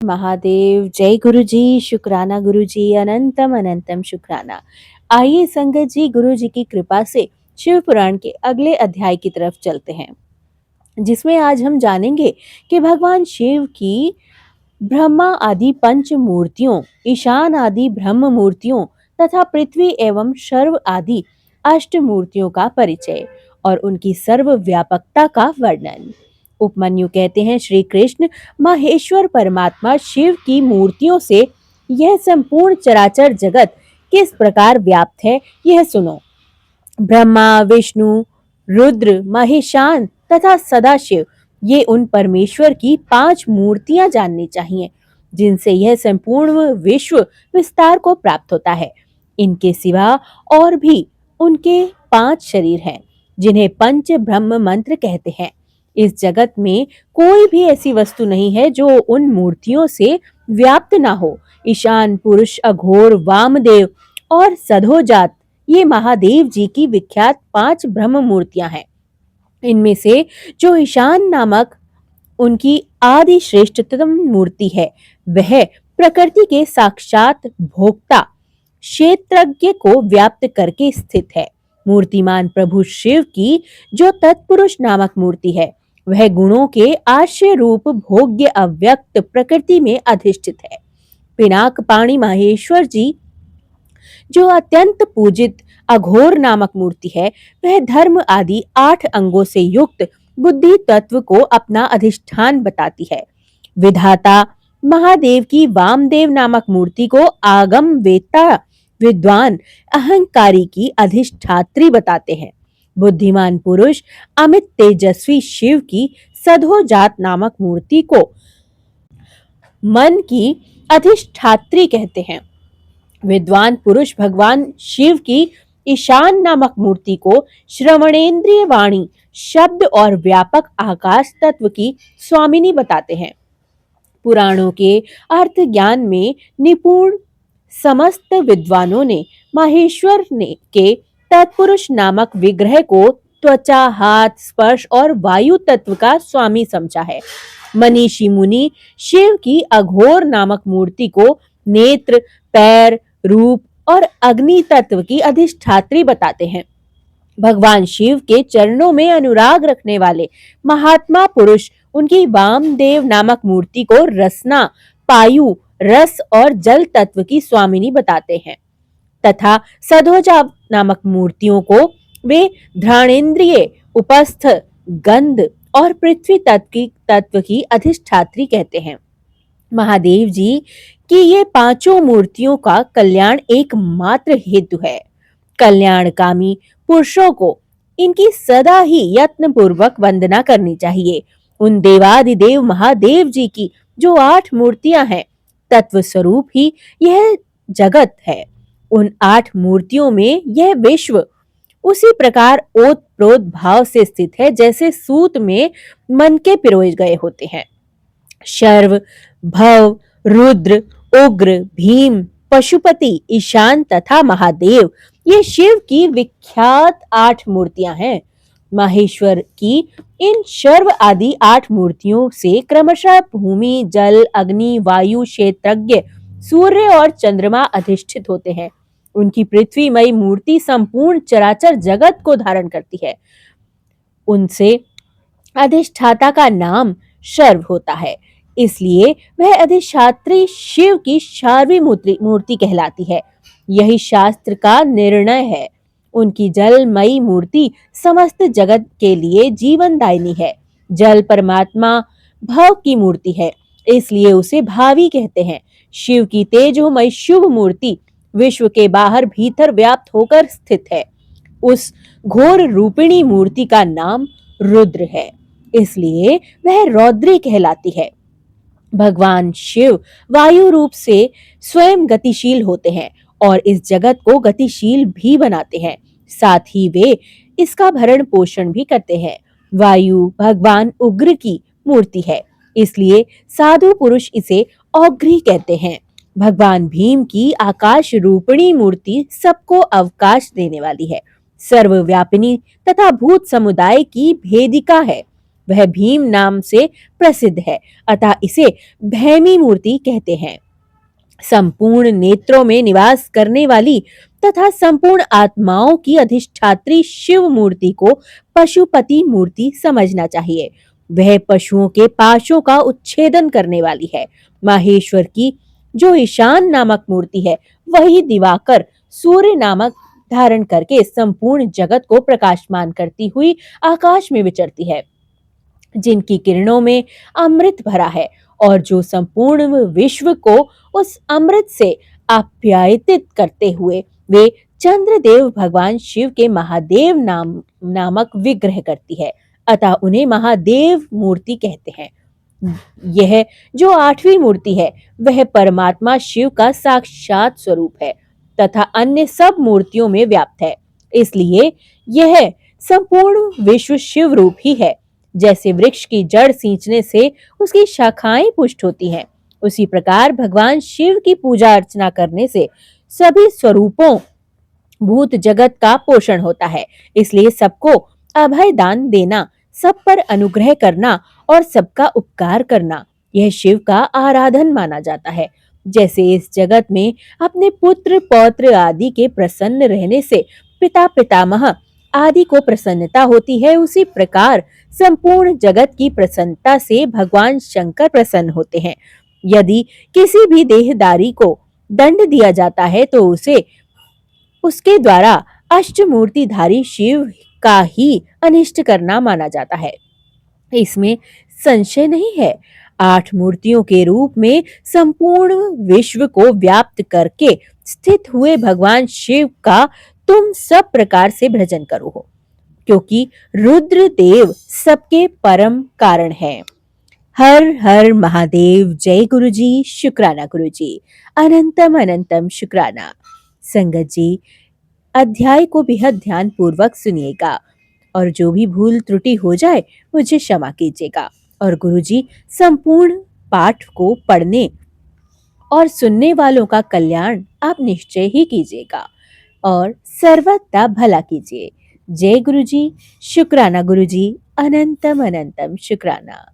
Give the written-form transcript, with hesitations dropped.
महादेव, जय गुरु जी, शुक्राना गुरु जी, अनंतम अनंतम शुक्राना। आइए संगत जी, गुरु जी की कृपा से शिव पुराण के अगले अध्याय की तरफ चलते हैं, जिसमें आज हम जानेंगे कि भगवान शिव की ब्रह्मा आदि पंच मूर्तियों, ईशान आदि ब्रह्म मूर्तियों तथा पृथ्वी एवं सर्व आदि अष्ट मूर्तियों का परिचय और उनकी सर्वव्यापकता का वर्णन। उपमन्यु कहते हैं, श्री कृष्ण महेश्वर परमात्मा शिव की मूर्तियों से यह संपूर्ण चराचर जगत किस प्रकार व्याप्त है, यह सुनो। ब्रह्मा, विष्णु, रुद्र, महेशान तथा सदाशिव, ये उन परमेश्वर की 5 मूर्तियां जाननी चाहिए, जिनसे यह संपूर्ण विश्व विस्तार को प्राप्त होता है। इनके सिवा और भी उनके 5 शरीर हैं, जिन्हें पंच ब्रह्म मंत्र कहते हैं। इस जगत में कोई भी ऐसी वस्तु नहीं है जो उन मूर्तियों से व्याप्त ना हो। ईशान पुरुष, अघोर, वामदेव और सधोजात, ये महादेव जी की विख्यात 5 ब्रह्म मूर्तियां हैं। इनमें से जो ईशान नामक उनकी आदि श्रेष्ठतम मूर्ति है, वह प्रकृति के साक्षात भोक्ता क्षेत्रज्ञ को व्याप्त करके स्थित है। मूर्तिमान प्रभु शिव की जो तत्पुरुष नामक मूर्ति है, वह गुणों के आश्रय रूप भोग्य अव्यक्त प्रकृति में अधिष्ठित है। पिनाक पाणी माहेश्वर जी जो अत्यंत पूजित अघोर नामक मूर्ति है, वह धर्म आदि 8 अंगों से युक्त बुद्धि तत्व को अपना अधिष्ठान बताती है। विधाता महादेव की वामदेव नामक मूर्ति को आगम वेत्ता विद्वान अहंकारी की अधिष्ठात्री बताते हैं। बुद्धिमान पुरुष अमित तेजस्वी शिव की सधोजात नामक मूर्ति को मन की अधिष्ठात्री कहते हैं। विद्वान पुरुष भगवान शिव की ईशान नामक मूर्ति को श्रवणेन्द्रिय वाणी, शब्द और व्यापक आकाश तत्व की स्वामिनी बताते हैं। पुराणों के अर्थ ज्ञान में निपुण समस्त विद्वानों ने माहेश्वर ने के तत्पुरुष नामक विग्रह को त्वचा, हाथ, स्पर्श और वायु तत्व का स्वामी समझा है। मनीषी मुनि शिव की अघोर नामक मूर्ति को नेत्र, पैर, रूप और अग्नि तत्व की अधिष्ठात्री बताते हैं। भगवान शिव के चरणों में अनुराग रखने वाले महात्मा पुरुष उनकी वामदेव नामक मूर्ति को रसना, पायु, रस और जल तत्व की स्वामिनी बताते हैं तथा सधोजा नामक मूर्तियों को वे घ्राणेन्द्रिय, उपस्थ, गंध और पृथ्वी तत्व की अधिष्ठात्री कहते हैं। महादेव जी की ये 5 मूर्तियों का कल्याण एकमात्र हेतु है। कल्याणकामी पुरुषों को इनकी सदा ही यत्न पूर्वक वंदना करनी चाहिए। उन देवादिदेव महादेव जी की जो 8 मूर्तियां हैं, तत्व स्वरूप ही यह जगत है। उन 8 मूर्तियों में यह विश्व उसी प्रकार ओत प्रोत भाव से स्थित है, जैसे सूत में मनके पिरोए गए होते हैं। शर्व, भव, रुद्र, उग्र, भीम, पशुपति, ईशान तथा महादेव, ये शिव की विख्यात 8 मूर्तियां हैं। माहेश्वर की इन शर्व आदि 8 मूर्तियों से क्रमशः भूमि, जल, अग्नि, वायु, क्षेत्रज्ञ, सूर्य और चंद्रमा अधिष्ठित होते हैं। उनकी पृथ्वीमयी मूर्ति संपूर्ण चराचर जगत को धारण करती है। उनसे अधिष्ठाता का नाम शर्व होता है, इसलिए वह अधिष्ठात्री शिव की शार्वी मूर्ति कहलाती है। यही शास्त्र का निर्णय है। उनकी जलमयी मूर्ति समस्त जगत के लिए जीवनदायिनी है। जल परमात्मा भव की मूर्ति है, इसलिए उसे भावी कहते हैं। शिव की तेजोमयी शुभ मूर्ति विश्व के बाहर भीतर व्याप्त होकर स्थित है। उस घोर रूपिणी मूर्ति का नाम रुद्र है, इसलिए वह रौद्री कहलाती है। भगवान शिव वायु रूप से स्वयं गतिशील होते हैं और इस जगत को गतिशील भी बनाते हैं। साथ ही वे इसका भरण पोषण भी करते हैं। वायु भगवान उग्र की मूर्ति है, इसलिए साधु पुरुष इसे औग्री कहते हैं। भगवान भीम की आकाश रूपिणी मूर्ति सबको अवकाश देने वाली है, सर्वव्यापिनी तथा भूत समुदाय की भेदिका है। वह भीम नाम से प्रसिद्ध है, अतः इसे भैमी मूर्ति कहते हैं। संपूर्ण नेत्रों में निवास करने वाली तथा संपूर्ण आत्माओं की अधिष्ठात्री शिव मूर्ति को पशुपति मूर्ति समझना चाहिए। वह पशुओं के पाशों का उच्छेदन करने वाली है। माहेश्वर की जो ईशान नामक मूर्ति है, वही दिवाकर सूर्य नामक धारण करके संपूर्ण जगत को प्रकाशमान करती हुई आकाश में विचरती है, जिनकी किरणों में अमृत भरा है और जो संपूर्ण विश्व को उस अमृत से आप्यायित करते हुए वे चंद्रदेव भगवान शिव के महादेव नामक विग्रह करती है, अतः उन्हें महादेव मूर्ति कहते हैं। यह जो आठवीं मूर्ति है, वह परमात्मा शिव का साक्षात स्वरूप है तथा अन्य सब मूर्तियों में व्याप्त है, इसलिए यह संपूर्ण विश्व शिव रूप ही है। जैसे वृक्ष की जड़ सींचने से उसकी शाखाएं पुष्ट होती हैं, उसी प्रकार भगवान शिव की पूजा अर्चना करने से सभी स्वरूपों भूत जगत का पोषण होता है। इसलिए सबको अभय दान देना, सब पर अनुग्रह करना और सबका उपकार करना, यह शिव का आराधन माना जाता है। जैसे इस जगत में अपने पुत्र पौत्र आदि के प्रसन्न रहने से पिता पितामह आदि को प्रसन्नता होती है, उसी प्रकार संपूर्ण जगत की प्रसन्नता से भगवान शंकर प्रसन्न होते हैं। यदि किसी भी देहदारी को दंड दिया जाता है तो उसे उसके द्वारा अष्टमूर्तिधारी शिव का ही अनिष्ट करना माना जाता है, इसमें संशय नहीं है। 8 मूर्तियों के रूप में संपूर्ण विश्व को व्याप्त करके स्थित हुए भगवान शिव का तुम सब प्रकार से भजन करो हो, क्योंकि रुद्र देव सबके परम कारण है। हर हर महादेव। जय गुरु जी। शुक्राना गुरु जी। अनंतम अनंतम शुक्राना। संगत जी, अध्याय को बेहद ध्यान पूर्वक सुनिएगा और जो भी भूल त्रुटि हो जाए मुझे क्षमा कीजिएगा। और गुरुजी संपूर्ण पाठ को पढ़ने और सुनने वालों का कल्याण आप निश्चय ही कीजिएगा और सर्वदा भला कीजिए। जय गुरुजी। शुक्राना गुरुजी। अनंतम अनंतम शुक्राना।